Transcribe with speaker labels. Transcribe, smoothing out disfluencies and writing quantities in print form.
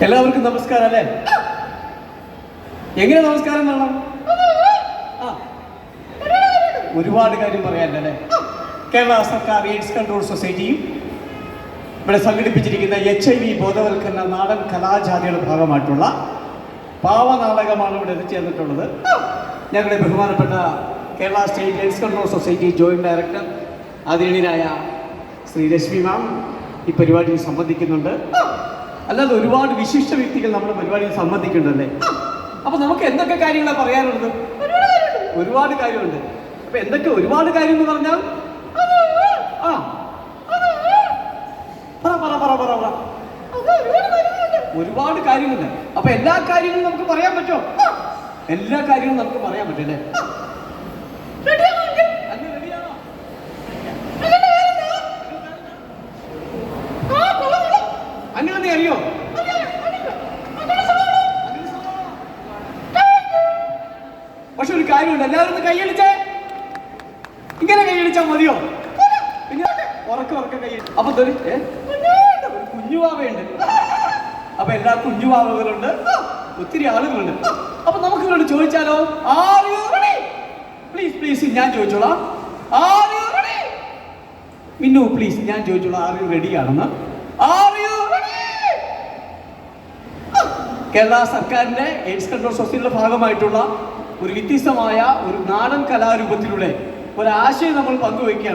Speaker 1: എല്ലാവർക്കും നമസ്കാരം അല്ലേ? എങ്ങനെ നമസ്കാരം വേണം? ഒരുപാട് കാര്യം പറയാനല്ലേ. കേരള സർക്കാർ എയ്ഡ്സ് കൺട്രോൾ സൊസൈറ്റിയും ഇവിടെ സംഘടിപ്പിച്ചിരിക്കുന്ന HIV ബോധവൽക്കരണ നാടൻ കലാജാതിയുടെ ഭാഗമായിട്ടുള്ള പാവനാടകമാണ് ഇവിടെ എത്തിച്ചേർന്നിട്ടുള്ളത്. ഞങ്ങളുടെ ബഹുമാനപ്പെട്ട Kerala state AIDS control society joint director ആദരണീയനായ ശ്രീ രശ്മി മാം ഈ പരിപാടിയിൽ സംബന്ധിക്കുന്നുണ്ട്. അല്ലാതെ ഒരുപാട് വിശിഷ്ട വ്യക്തികൾ നമ്മുടെ പരിപാടിയിൽ സംബന്ധിക്കുന്നുണ്ടല്ലേ. അപ്പൊ നമുക്ക് എന്തൊക്കെ കാര്യങ്ങളാണ് പറയാനുള്ളത്? ഒരുപാട് കാര്യമുണ്ട്. അപ്പൊ എന്തൊക്കെ ഒരുപാട് കാര്യം എന്ന് പറഞ്ഞാൽ ഒരുപാട് കാര്യങ്ങളുണ്ട്. അപ്പൊ എല്ലാ കാര്യങ്ങളും നമുക്ക് പറയാൻ പറ്റുമോ? എല്ലാ കാര്യങ്ങളും നമുക്ക് പറയാൻ പറ്റല്ലേ? അങ്ങനെ നീ അറിയോ? പക്ഷെ ഒരു കാര്യമുണ്ട്, എല്ലാവരും ഒന്ന് കൈയടിച്ചേ. ഇങ്ങനെ കൈയടിച്ചാൽ മതിയോ? പിന്നെ ഉറക്കം കൈ. അപ്പൊ ഒരു കുഞ്ഞുവാവയുണ്ട്. അപ്പൊ എല്ലാ കുഞ്ഞുവാവകളുണ്ട്, ഒത്തിരി ആളുകളുണ്ട്. അപ്പൊ നമുക്ക് ഇവരോട് ചോദിച്ചാലോ? പ്ലീസ് ഞാൻ ചോദിച്ചോളാം. മിന്നു പ്ലീസ് ഞാൻ ചോദിച്ചോളാം, ആർ യു റെഡി ആണെന്ന്? കേരള സർക്കാരിന്റെ എയ്ഡ്സ് കൺട്രോൾ സൊസൈറ്റിയുടെ ഭാഗമായിട്ടുള്ള ഒരു വ്യത്യസ്തമായ ഒരു നാടൻ കലാരൂപത്തിലൂടെ ഒരു ആശയം നമ്മൾ പങ്കുവയ്ക്കുകയാണ്.